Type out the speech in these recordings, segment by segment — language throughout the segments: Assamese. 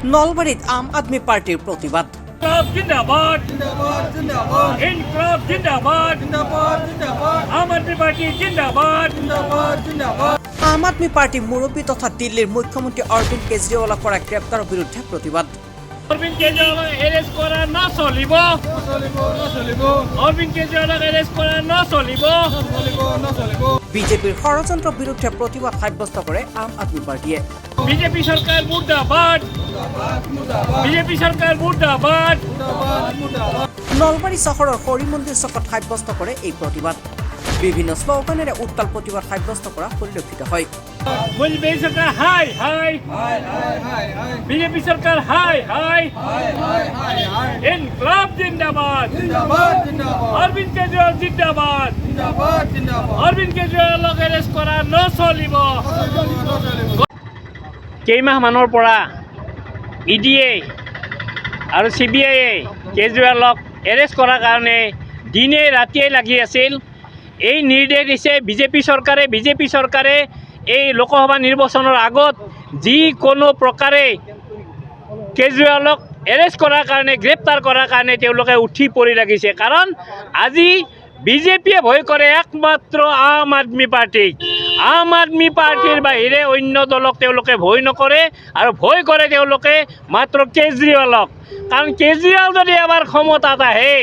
নলবাৰীত আম আদমি পাৰ্টিৰ প্ৰতিবাদ। জিন্দাবাদ জিন্দাবাদ জিন্দাবাদ ইনকলাব জিন্দাবাদ জিন্দাবাদ জিন্দাবাদ আম আদমি পাৰ্টি জিন্দাবাদ জিন্দাবাদ জিন্দাবাদ আম আদমি পাৰ্টিৰ মুৰব্বী তথা দিল্লীৰ মুখ্যমন্ত্ৰী অৰবিন্দ কেজৰিৱালক কৰা গ্ৰেপ্তাৰৰ বিৰুদ্ধে প্ৰতিবাদ। অৰবিন্দ কেজৰিৱালক এৰেষ্ট কৰা নচলিব অৰবিন্দ কেজৰিৱালক এৰেষ্ট কৰা নচলিব বিজেপিৰ ষড়যন্ত্ৰৰ বিৰুদ্ধে প্ৰতিবাদ সাব্যস্ত কৰে আম আদমি পাৰ্টিয়ে। বিজেপি চৰকাৰ মুৰ্দাবাদ বিজেপি চৰকাৰ মুৰ্দাবাদ নলবাৰী চহৰৰ হৰি মন্দিৰ চকত সাব্যস্ত কৰে এই প্ৰতিবাদ। বিভিন্ন শ্লোগানেৰে উত্তাল প্ৰতিবাদ সাব্যস্ত কৰা পৰিলক্ষিত হয়। বিজেপি চৰকাৰ হাই হাই বিজেপি চৰকাৰ হাই হাই ইনকলাব জিন্দাবাদ অৰবিন্দ কেজৰিৱাল জিন্দাবাদ অৰবিন্দ কেজৰিৱালক এৰেষ্ট কৰা নচলিব। কেইমাহমানৰ পৰা ইডিয়ে আৰু CBIয়ে কেজৰিৱালক এৰেষ্ট কৰাৰ কাৰণে দিনে ৰাতিয়ে লাগি আছিল। এই নিৰ্দেশ দিছে বিজেপি চৰকাৰে এই লোকসভা নিৰ্বাচনৰ আগত যিকোনো প্ৰকাৰে কেজৰিৱালক এৰেষ্ট কৰাৰ কাৰণে গ্ৰেপ্তাৰ কৰাৰ কাৰণে তেওঁলোকে উঠি পৰি লাগিছে। কাৰণ আজি বিজেপিয়ে ভয় কৰে একমাত্ৰ আম আদমি পাৰ্টিক। আম আদমি পাৰ্টিৰ বাহিৰে অন্য দলক তেওঁলোকে ভয় নকৰে আৰু ভয় কৰে তেওঁলোকে মাত্ৰ কেজৰিৱালক। কাৰণ কেজৰিৱাল যদি এবাৰ ক্ষমতাত আহে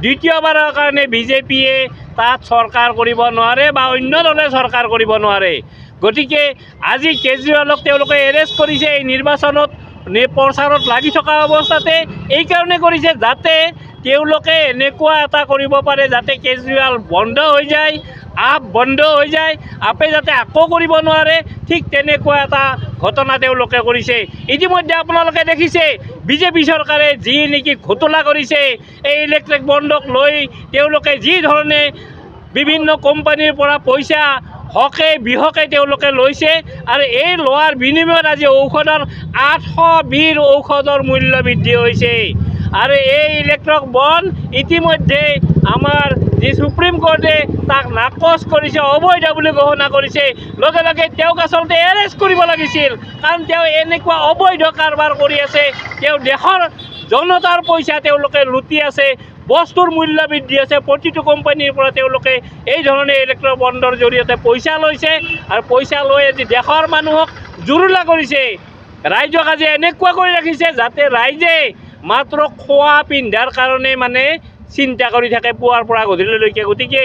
দ্বিতীয়বাৰৰ কাৰণে বিজেপিয়ে তাত চৰকাৰ কৰিব নোৱাৰে বা অন্য দলে চৰকাৰ কৰিব নোৱাৰে। গতিকে আজি কেজৰিৱালক তেওঁলোকে এৰেষ্ট কৰিছে এই নিৰ্বাচনত প্ৰচাৰত লাগি থকা অৱস্থাতে। এইকাৰণে কৰিছে যাতে তেওঁলোকে এনেকুৱা এটা কৰিব পাৰে যাতে কেজৰিৱাল বন্ধ হৈ যায়, আপ বন্ধ হৈ যায়, আপে যাতে আকৌ কৰিব নোৱাৰে। ঠিক তেনেকুৱা এটা ঘটনা তেওঁলোকে কৰিছে। ইতিমধ্যে আপোনালোকে দেখিছে বিজেপি চৰকাৰে যি নেকি ঘোটলা কৰিছে এই ইলেক্ট্ৰিক বণ্ডক লৈ তেওঁলোকে যি ধৰণে বিভিন্ন কোম্পানীৰ পৰা পইচা হকে বিহকে তেওঁলোকে লৈছে আৰু এই লোৱাৰ বিনিময়ত আজি ঔষধৰ 820 ঔষধৰ মূল্য বৃদ্ধি হৈছে। আৰু এই ইলেক্ট্ৰিক বণ্ড ইতিমধ্যে আমাৰ যি সুপ্ৰিম কোৰ্টে তাক নাকচ কৰিছে, অবৈধ বুলি ঘোষণা কৰিছে। লগে লগে তেওঁক আচলতে এৰেষ্ট কৰিব লাগিছিল। কাৰণ তেওঁ এনেকুৱা অবৈধ কাৰবাৰ কৰি আছে, তেওঁ দেশৰ জনতাৰ পইচা তেওঁলোকে লুটি আছে, বস্তুৰ মূল্য বৃদ্ধি আছে। প্ৰতিটো কোম্পানীৰ পৰা তেওঁলোকে এই ধৰণে ইলেক্ট্ৰিক বণ্ডৰ জৰিয়তে পইচা লৈছে আৰু পইচা লৈ আজি দেশৰ মানুহক জুৰুলা কৰিছে। ৰাইজক আজি এনেকুৱা কৰি ৰাখিছে যাতে ৰাইজে মাত্ৰ খোৱা পিন্ধাৰ কাৰণে চিন্তা কৰি থাকে পুৱাৰ পৰা গধূলিলৈকে। গতিকে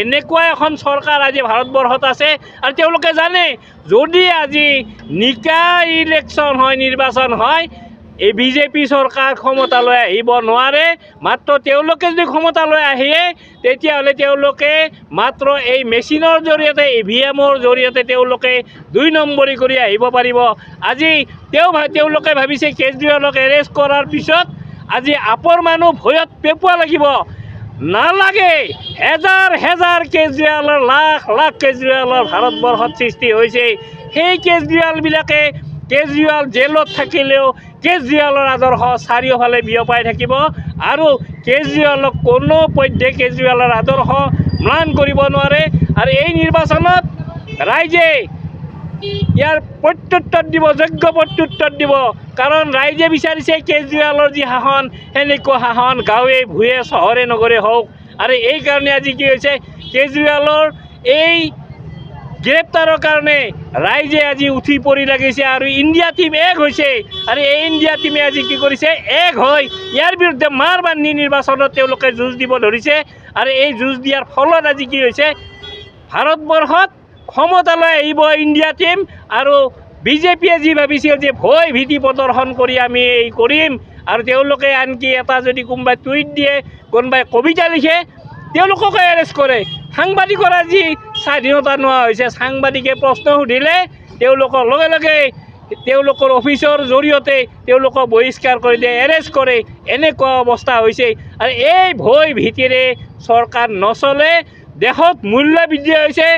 এনেকুৱা এখন চৰকাৰ আজি ভাৰতবৰ্ষত আছে আৰু তেওঁলোকে জানে যদি আজি নিকা ইলেকশ্যন হয়, নিৰ্বাচন হয়, এই বিজেপি চৰকাৰ ক্ষমতালৈ আহিব নোৱাৰে। মাত্ৰ তেওঁলোকে যদি ক্ষমতালৈ আহে তেতিয়াহ'লে তেওঁলোকে মাত্ৰ এই মেচিনৰ জৰিয়তে EVMৰ জৰিয়তে তেওঁলোকে 2 নম্বৰী কৰি আহিব পাৰিব। আজি তেওঁলোকে ভাবিছে কেজৰিৱালক এৰেষ্ট কৰাৰ পিছত আজি আপৰ মানুহ ভয়ত পেপুৱা লাগিব। নালাগে। হেজাৰ হেজাৰ কেজৰিৱালৰ, লাখ লাখ কেজৰিৱালৰ ভাৰতবৰ্ষত সৃষ্টি হৈছে। সেই কেজৰিৱাল জেলত থাকিলেও কেজৰিৱালৰ আদৰ্শ চাৰিওফালে বিয়পাই থাকিব আৰু কেজৰিৱালক কোনো পধ্যে কেজৰিৱালৰ আদৰ্শ ম্লান কৰিব নোৱাৰে। আৰু এই নিৰ্বাচনত ৰাইজে ইয়াৰ প্ৰত্যুত্তৰ দিব, যোগ্য প্ৰত্যুত্তৰ দিব। কাৰণ ৰাইজে বিচাৰিছে কেজৰিৱালৰ যি শাসন সেনেকুৱা শাসন গাঁৱে ভূঞে চহৰে নগৰে হওক। আৰু এইকাৰণে আজি কি হৈছে কেজৰিৱালৰ এই গ্ৰেপ্তাৰৰ কাৰণে ৰাইজে আজি উঠি পৰি লাগিছে আৰু ইণ্ডিয়া টীম এক হৈছে। আৰু এই ইণ্ডিয়া টীমে আজি কি কৰিছে এক হৈ ইয়াৰ বিৰুদ্ধে মাৰ বান্ধি নিৰ্বাচনত তেওঁলোকে যুঁজ দিব ধৰিছে। আৰু এই যুঁজ দিয়াৰ ফলত আজি কি হৈছে ভাৰতবৰ্ষত ক্ষমতালৈ আহিব ইণ্ডিয়া টীম। আৰু বিজেপিয়ে যি ভাবিছিল যে ভয় ভীতি প্ৰদৰ্শন কৰি আমি এই কৰিম আৰু তেওঁলোকে আনকি এটা যদি কোনোবাই টুইট দিয়ে, কোনোবাই কবিতা লিখে, তেওঁলোককে এৰেষ্ট কৰে। সাংবাদিকৰ আজি স্বাধীনতা নোহোৱা হৈছে। সাংবাদিকে প্ৰশ্ন সুধিলে তেওঁলোকৰ লগে লগে তেওঁলোকৰ অফিচৰ জৰিয়তে তেওঁলোকক বহিষ্কাৰ কৰি দিয়ে, এৰেষ্ট কৰে। এনেকুৱা অৱস্থা হৈছে। আৰু এই ভয় ভীতিৰে চৰকাৰ নচলে। দেশত মূল্য বৃদ্ধি হৈছে,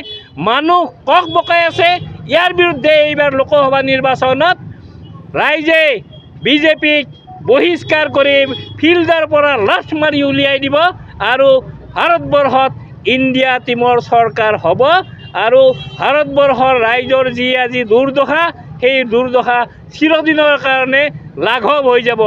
মানুহ কক বকাই আছে। ইয়াৰ বিৰুদ্ধে এইবাৰ লোকসভা নিৰ্বাচনত ৰাইজে বিজেপিক বহিষ্কাৰ কৰি ফিল্ডৰ পৰা লাঠ মাৰি উলিয়াই দিব আৰু ভাৰতবৰ্ষত ইণ্ডিয়া টীমৰ চৰকাৰ হ'ব। আৰু ভাৰতবৰ্ষৰ ৰাইজৰ যি আজি দুৰ্দশা সেই দুৰ্দশা চিৰদিনৰ কাৰণে লাঘৱ হৈ যাব